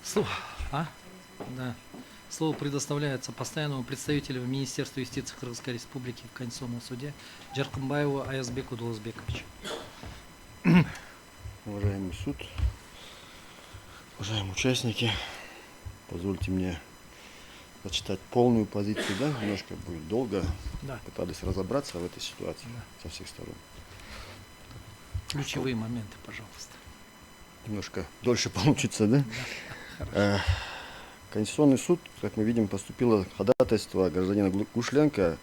Слово, да. Слово предоставляется постоянному представителю Министерства юстиции Кыргызской Республики в Конституционном суде Жаркымбаеву Аязбеку Дулузбековичу. Уважаемый суд, уважаемые участники, позвольте мне зачитать полную позицию, да, немножко будет долго, Да. пытались разобраться в этой ситуации со всех сторон. Ключевые моменты, пожалуйста. Немножко дольше получится, да? Да. Конституционный суд, как мы видим, поступило ходатайство гражданина Гушленко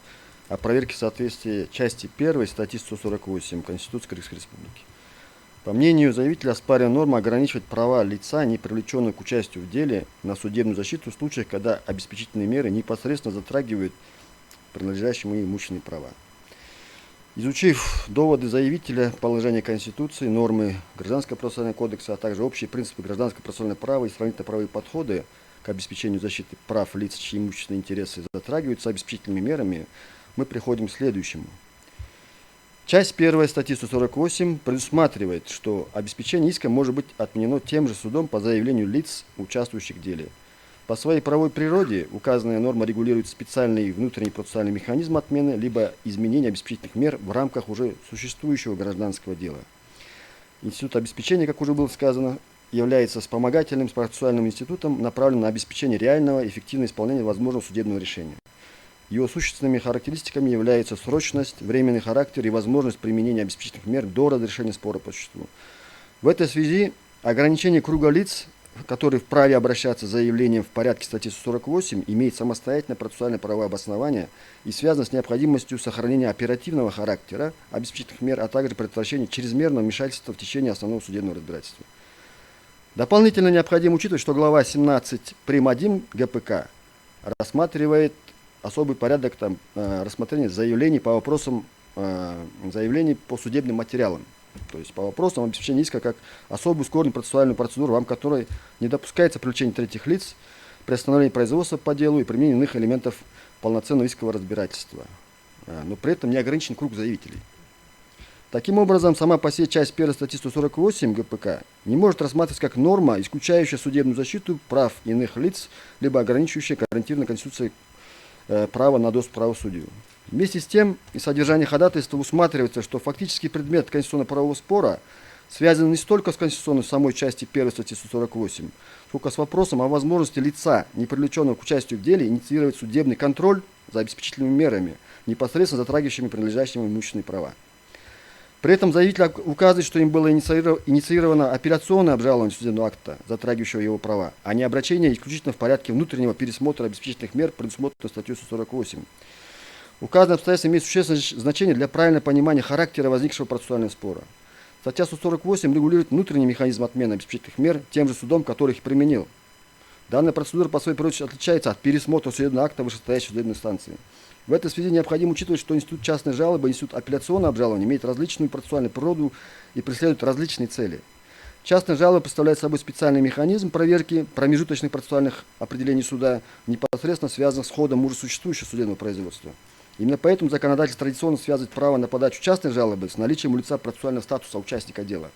о проверке соответствия части 1 статьи 148 Конституции Кыргызской Республики. По мнению заявителя, оспариваемая норма ограничивает права лица, не привлеченных к участию в деле, на судебную защиту в случаях, когда обеспечительные меры непосредственно затрагивают принадлежащие ему имущественные права. Изучив доводы заявителя, положения Конституции, нормы Гражданского процессуального кодекса, а также общие принципы гражданского процессуального права и сравнительно-правовые подходы к обеспечению защиты прав лиц, чьи имущественные интересы затрагиваются обеспечительными мерами, мы приходим к следующему. Часть 1 статьи 148 предусматривает, что обеспечение иска может быть отменено тем же судом по заявлению лиц, участвующих в деле. По своей правовой природе указанная норма регулирует специальный внутренний процессуальный механизм отмены либо изменения обеспечительных мер в рамках уже существующего гражданского дела. Институт обеспечения, как уже было сказано, является вспомогательным процессуальным институтом, направленным на обеспечение реального и эффективного исполнения возможного судебного решения. Его существенными характеристиками являются срочность, временный характер и возможность применения обеспечительных мер до разрешения спора по существу. В этой связи ограничение круга лиц, которые вправе обращаться с заявлением в порядке статьи 148, имеет самостоятельное процессуальное правовое обоснование и связано с необходимостью сохранения оперативного характера обеспечительных мер, а также предотвращения чрезмерного вмешательства в течение основного судебного разбирательства. Дополнительно необходимо учитывать, что глава 17 прим. 1 ГПК рассматривает особый порядок рассмотрения заявлений по вопросам заявлений по судебным материалам. То есть по вопросам обеспечения иска как особую ускоренную процессуальную процедуру, в рамках которой не допускается привлечение третьих лиц, приостановление производства по делу и применение иных элементов полноценного искового разбирательства. Но при этом не ограничен круг заявителей. Таким образом, сама по себе часть 1 статьи 148 ГПК не может рассматриваться как норма, исключающая судебную защиту прав иных лиц, либо ограничивающая гарантированной Конституцией право на доступ к правосудию. Вместе с тем, из содержания ходатайства усматривается, что фактический предмет конституционно-правового спора связан не столько с конституционной самой части 1 статьи 148, сколько с вопросом о возможности лица, не привлеченного к участию в деле, инициировать судебный контроль за обеспечительными мерами, непосредственно затрагивающими принадлежащие ему имущественные права. При этом заявитель указывает, что им было инициировано апелляционное обжалование судебного акта, затрагивающего его права, а не обращение исключительно в порядке внутреннего пересмотра обеспечительных мер, предусмотренных статьей 148. Указанное обстоятельство имеет существенное значение для правильного понимания характера возникшего процессуального спора. Статья 148 регулирует внутренний механизм отмены обеспечительных мер тем же судом, который их применил. Данная процедура по своей природе отличается от пересмотра судебного акта вышестоящей судебной инстанции. В этой связи необходимо учитывать, что институт частной жалобы и институт апелляционного обжалования имеет различную процессуальную природу и преследует различные цели. Частная жалоба представляет собой специальный механизм проверки промежуточных процессуальных определений суда, непосредственно связанных с ходом уже существующего судебного производства. Именно поэтому законодатель традиционно связывает право на подачу частной жалобы с наличием у лица процессуального статуса участника дела.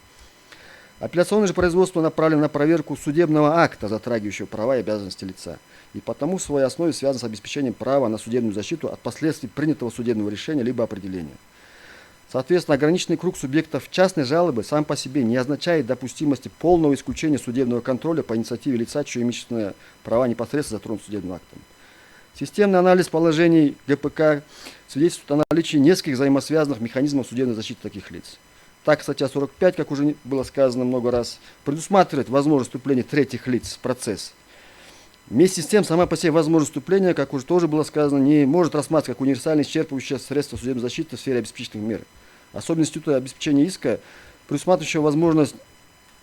Апелляционное же производство направлено на проверку судебного акта, затрагивающего права и обязанности лица, и потому в своей основе связано с обеспечением права на судебную защиту от последствий принятого судебного решения либо определения. Соответственно, ограниченный круг субъектов частной жалобы сам по себе не означает допустимости полного исключения судебного контроля по инициативе лица, чьи имущественные права непосредственно затронуты судебным актом. Системный анализ положений ГПК свидетельствует о наличии нескольких взаимосвязанных механизмов судебной защиты таких лиц. Так, статья 45, как уже было сказано много раз, предусматривает возможность вступления третьих лиц в процесс. Вместе с тем, сама по себе возможность вступления, как уже тоже было сказано, не может рассматриваться как универсальное исчерпывающее средство судебной защиты в сфере обеспечительных мер. Особенность института обеспечения иска, предусматривающего возможность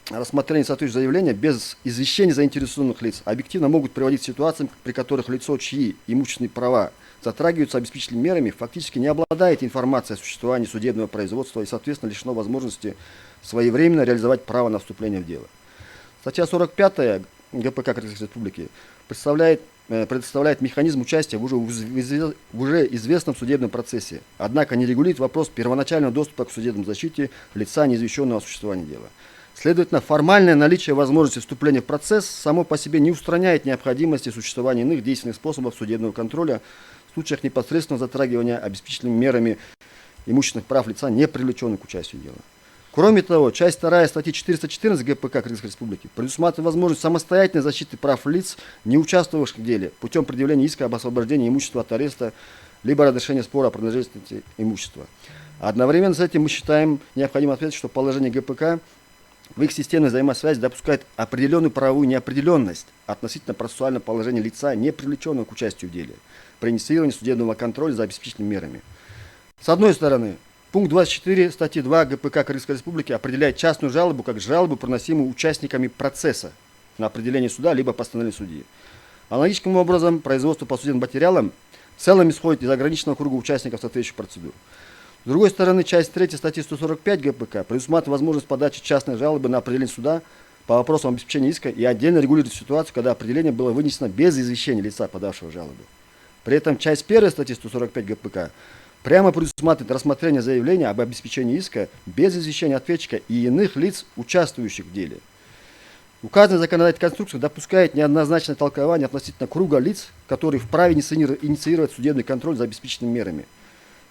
рассмотрения соответствующего заявления без извещения заинтересованных лиц, объективно могут приводить к ситуациям, при которых лицо, чьи имущественные права затрагиваются обеспечительными мерами, фактически не обладает информацией о существовании судебного производства и, соответственно, лишено возможности своевременно реализовать право на вступление в дело. Статья 45 ГПК Кыргызской Республики предоставляет механизм участия в уже известном судебном процессе, однако не регулирует вопрос первоначального доступа к судебной защите лица, неизвещенного о существовании дела. Следовательно, формальное наличие возможности вступления в процесс само по себе не устраняет необходимости существования иных действенных способов судебного контроля в случаях непосредственного затрагивания обеспечительными мерами имущественных прав лица, не привлеченных к участию дела. Кроме того, часть 2 статьи 414 ГПК Кыргызской Республики предусматривает возможность самостоятельной защиты прав лиц, не участвовавших в деле, путем предъявления иска об освобождении имущества от ареста, либо разрешения спора о принадлежности имущества. Одновременно с этим мы считаем необходимо отметить, что положение ГПК в их системной взаимосвязи допускает определенную правовую неопределенность относительно процессуального положения лица, не привлеченного к участию в деле, при инициировании судебного контроля за обеспечительными мерами. С одной стороны, пункт 24 статьи 2 ГПК Кыргызской Республики определяет частную жалобу как жалобу, приносимую участниками процесса на определение суда либо постановление судьи. Аналогичным образом, производство по судебным материалам в целом исходит из ограниченного круга участников соответствующих процедур. С другой стороны, часть 3 статьи 145 ГПК предусматривает возможность подачи частной жалобы на определение суда по вопросам обеспечения иска и отдельно регулирует ситуацию, когда определение было вынесено без извещения лица, подавшего жалобу. При этом часть 1 статьи 145 ГПК прямо предусматривает рассмотрение заявления об обеспечении иска без извещения ответчика и иных лиц, участвующих в деле. Указанная законодательная конструкция допускает неоднозначное толкование относительно круга лиц, которые вправе инициировать судебный контроль за обеспечительными мерами.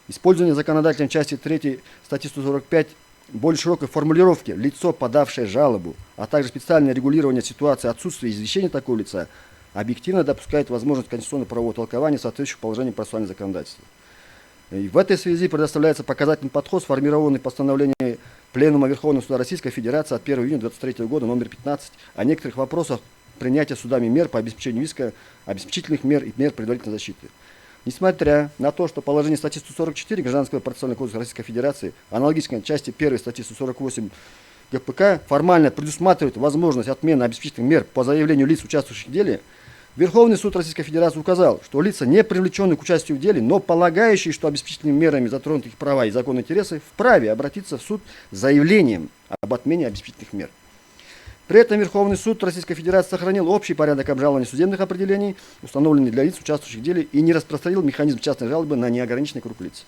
Использование законодателем части 3 статьи 145 более широкой формулировки «лицо, подавшее жалобу», а также специальное регулирование ситуации отсутствия извещения такого лица объективно допускает возможность конституционно-правового толкования соответствующих положений процессуального законодательства. И в этой связи предоставляется показательный подход, сформированный постановлением Пленума Верховного Суда Российской Федерации от 1 июня 2023 года номер 15 о некоторых вопросах принятия судами мер по обеспечению иска, обеспечительных мер и мер предварительной защиты. Несмотря на то, что положение статьи 144 Гражданского процессуального кодекса Российской Федерации, аналогично части 1 статьи 148 ГПК, формально предусматривает возможность отмены обеспечительных мер по заявлению лиц, участвующих в деле, Верховный суд Российской Федерации указал, что лица, не привлеченные к участию в деле, но полагающие, что обеспечительными мерами затронуты их права и законные интересы, вправе обратиться в суд с заявлением об отмене обеспечительных мер. При этом Верховный суд Российской Федерации сохранил общий порядок обжалования судебных определений, установленный для лиц, участвующих в деле, и не распространил механизм частной жалобы на неограниченный круг лиц.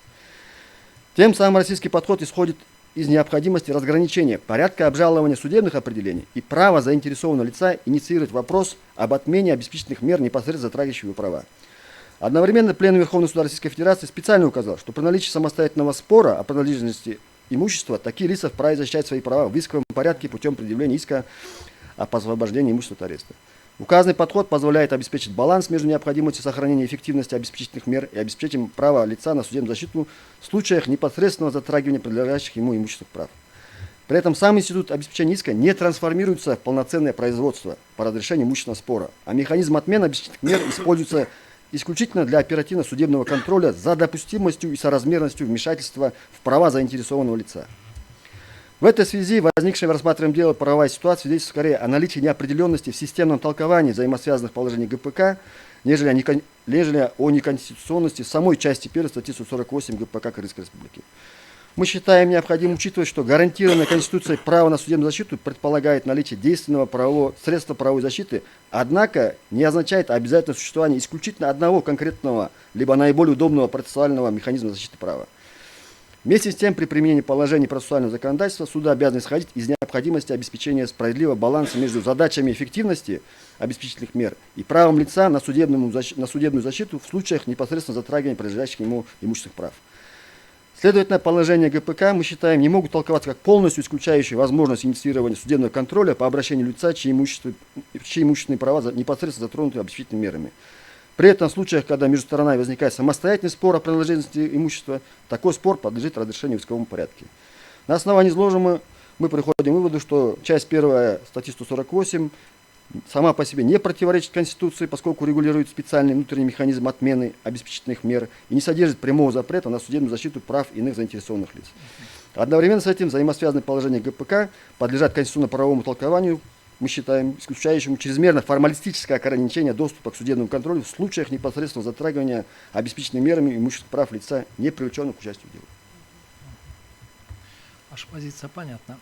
Тем самым российский подход исходит из необходимости разграничения порядка обжалования судебных определений и права заинтересованного лица инициировать вопрос об отмене обеспечительных мер, непосредственно затрагивающих его права. Одновременно Пленум Верховного Суда Российской Федерации специально указал, что при наличии самостоятельного спора о принадлежности имущества такие лица вправе защищать свои права в исковом порядке путем предъявления иска об освобождении имущества от ареста. Указанный подход позволяет обеспечить баланс между необходимостью сохранения эффективности обеспечительных мер и обеспечением права лица на судебную защиту в случаях непосредственного затрагивания принадлежащих ему имущественных прав. При этом сам институт обеспечения иска не трансформируется в полноценное производство по разрешению имущественного спора, а механизм отмены обеспечительных мер используется исключительно для оперативно-судебного контроля за допустимостью и соразмерностью вмешательства в права заинтересованного лица. В этой связи возникшая в рассматриваемом деле правовая ситуация свидетельствует скорее о наличии неопределенности в системном толковании взаимосвязанных положений ГПК, нежели о неконституционности самой части 1 статьи 148 ГПК Кыргызской Республики. Мы считаем необходимым учитывать, что гарантированное Конституцией право на судебную защиту предполагает наличие действенного правового средства правовой защиты, однако не означает обязательное существование исключительно одного конкретного, либо наиболее удобного процессуального механизма защиты права. Вместе с тем, при применении положений процессуального законодательства суды обязаны исходить из необходимости обеспечения справедливого баланса между задачами эффективности обеспечительных мер и правом лица на судебную защиту в случаях непосредственно затрагивания принадлежащих ему имущественных прав. Следовательно, положения ГПК, мы считаем, не могут толковаться как полностью исключающие возможность инициирования судебного контроля по обращению лица, чьи имущественные права непосредственно затронуты обеспечительными мерами. При этом в случаях, когда между сторонами возникает самостоятельный спор о принадлежности имущества, такой спор подлежит разрешению в исковом порядке. На основании изложенного мы приходим к выводу, что часть 1 статьи 148 сама по себе не противоречит Конституции, поскольку регулирует специальный внутренний механизм отмены обеспечительных мер и не содержит прямого запрета на судебную защиту прав иных заинтересованных лиц. Одновременно с этим взаимосвязанные положения ГПК подлежат конституционно-правовому толкованию, мы считаем, исключающему чрезмерно формалистическое ограничение доступа к судебному контролю в случаях непосредственного затрагивания обеспеченными мерами имущественных прав лица, не привлеченных к участию в деле. Ваша позиция понятна.